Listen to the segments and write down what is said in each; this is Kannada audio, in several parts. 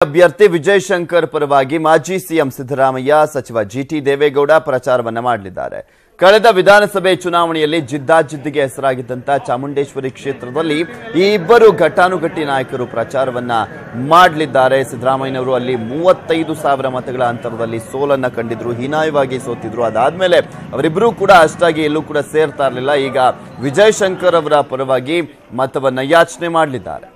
ಅಭ್ಯರ್ಥಿ ವಿಜಯ್ ಶಂಕರ್ ಪರವಾಗಿ ಮಾಜಿ ಸಿಎಂ ಸಿದ್ದರಾಮಯ್ಯ ಸಚಿವ ಜಿಟಿ ದೇವೇಗೌಡ ಪ್ರಚಾರವನ್ನ ಮಾಡಲಿದ್ದಾರೆ. ಕಳೆದ ವಿಧಾನಸಭೆ ಚುನಾವಣೆಯಲ್ಲಿ ಜಿದ್ದಾಜಿದ್ದಿಗೆ ಹೆಸರಾಗಿದ್ದಂತ ಚಾಮುಂಡೇಶ್ವರಿ ಕ್ಷೇತ್ರದಲ್ಲಿ ಈ ಇಬ್ಬರು ಘಟಾನುಘಟಿ ನಾಯಕರು ಪ್ರಚಾರವನ್ನ ಮಾಡಲಿದ್ದಾರೆ. ಸಿದ್ದರಾಮಯ್ಯನವರು ಅಲ್ಲಿ 35,000 ಮತಗಳ ಅಂತರದಲ್ಲಿ ಸೋಲನ್ನ ಕಂಡಿದ್ರು, ಹೀನಾಯವಾಗಿ ಸೋತಿದ್ರು. ಅದಾದ್ಮೇಲೆ ಅವರಿಬ್ಬರೂ ಕೂಡ ಅಷ್ಟಾಗಿ ಎಲ್ಲೂ ಕೂಡ ಸೇರ್ತಾ ಇರಲಿಲ್ಲ. ಈಗ ವಿಜಯ್ ಶಂಕರ್ ಅವರ ಪರವಾಗಿ ಮತವನ್ನ ಯಾಚನೆ ಮಾಡಲಿದ್ದಾರೆ.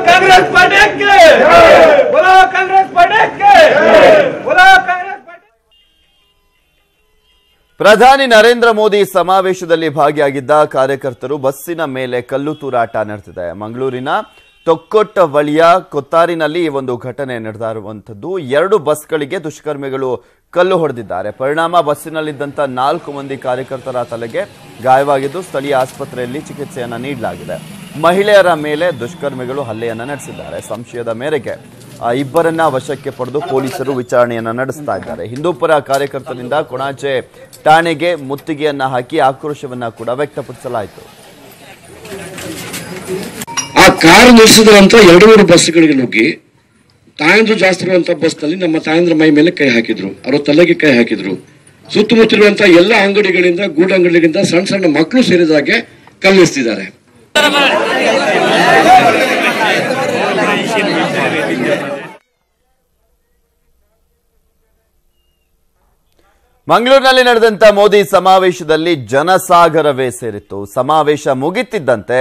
कांग्रेस पार्टी के बोलो, कांग्रेस पार्टी के बोलो, कांग्रेस पार्टी. ಪ್ರಧಾನಿ ನರೇಂದ್ರ ಮೋದಿ ಸಮಾವೇಶದಲ್ಲಿ ಭಾಗಿಯಾಗಿದ್ದ ಕಾರ್ಯಕರ್ತರು ಬಸ್ಸಿನ ಮೇಲೆ ಕಲ್ಲು ತೂರಾಟ ನಡೆದಿದೆ. ಮಂಗಳೂರಿನ ತೊಕ್ಕೊಟ್ಟ ಬಳಿಯ ಕೊತ್ತಾರಿನಲ್ಲಿ ಈ ಒಂದು ಘಟನೆ ನಡೆದಿರುವಂತದ್ದು. 2 ಬಸ್ಗಳಿಗೆ ದುಷ್ಕರ್ಮಿಗಳು ಕಲ್ಲು ಹೊಡೆದಿದ್ದಾರೆ. ಪರಿಣಾಮ ಬಸ್ಸಿನಲ್ಲಿದ್ದಂತ 4 ಮಂದಿ ಕಾರ್ಯಕರ್ತರ ತಲೆಗೆ ಗಾಯವಾಗಿದ್ದು ಸ್ಥಳೀಯ ಆಸ್ಪತ್ರೆಯಲ್ಲಿ ಚಿಕಿತ್ಸೆಯನ್ನ ನೀಡಲಾಗಿದೆ. ಮಹಿಳೆಯರ ಮೇಲೆ ದುಷ್ಕರ್ಮಿಗಳು ಹಲ್ಲೆಯನ್ನ ನಡೆಸಿದ್ದಾರೆ. ಸಂಶಯದ ಮೇರೆಗೆ ಇಬ್ಬರನ್ನ ವಶಕ್ಕೆ ಪಡೆದು ಪೊಲೀಸರು ವಿಚಾರಣೆಯನ್ನ ನಡೆಸ್ತಾ ಇದ್ದಾರೆ. ಹಿಂದೂಪರ ಕಾರ್ಯಕರ್ತರಿಂದ ಕೊಣಾಜೆ ಠಾಣೆಗೆ ಮುತ್ತಿಗೆಯನ್ನ ಹಾಕಿ ಆಕ್ರೋಶವನ್ನ ಕೂಡ ವ್ಯಕ್ತಪಡಿಸಲಾಯಿತು. ಆ ಕಾರು ನಿಲ್ಲಿಸಿದಂತ 200 ಬಸ್ಗಳಿಗೆ ನುಗ್ಗಿ ತಾಯಂದ್ರು ಜಾಸ್ತಿ ಇರುವಂತ ಬಸ್ ನಲ್ಲಿ ನಮ್ಮ ತಾಯಂದ್ರ ಮೈ ಮೇಲೆ ಕೈ ಹಾಕಿದ್ರು, ಅವರ ತಲೆಗೆ ಕೈ ಹಾಕಿದ್ರು. ಸುತ್ತಮುತ್ತಲಿರುವಂತಹ ಎಲ್ಲ ಅಂಗಡಿಗಳಿಂದ, ಗೂಡಂಗಡಿಗಳಿಂದ ಸಣ್ಣ ಸಣ್ಣ ಮಕ್ಕಳು ಸೇರಿದಾಗೆ ಕಲ್ಲಿಸ್ತಿದ್ದಾರೆ. ಮಂಗಳೂರಿನಲ್ಲಿ ನಡೆದಂತ ಮೋದಿ ಸಮಾವೇಶದಲ್ಲಿ ಜನಸಾಗರವೇ ಸೇರಿತ್ತು. ಸಮಾವೇಶ ಮುಗಿತಿದ್ದಂತೆ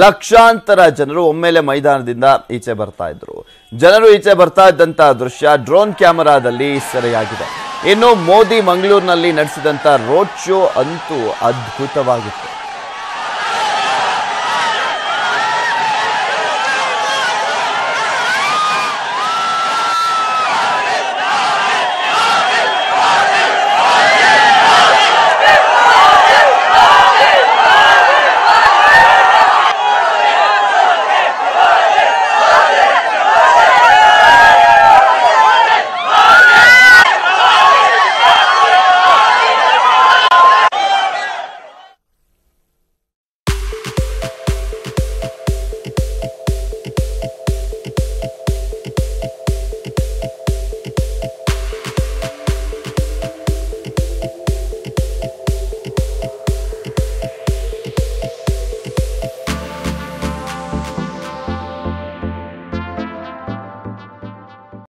ಲಕ್ಷಾಂತರ ಜನರು ಒಮ್ಮೆಲೆ ಮೈದಾನದಿಂದ ಈಚೆ ಬರ್ತಾ ಇದ್ರು. ಜನರು ಈಚೆ ಬರ್ತಾ ಇದ್ದಂತ ದೃಶ್ಯ ಡ್ರೋನ್ ಕ್ಯಾಮೆರಾದಲ್ಲಿ ಸೆರೆಯಾಗಿದೆ. ಇನ್ನು ಮೋದಿ ಮಂಗಳೂರಿನಲ್ಲಿ ನಡೆಸಿದಂತ ರೋಡ್ ಶೋ ಅಂತೂ ಅದ್ಭುತವಾಗಿತ್ತು.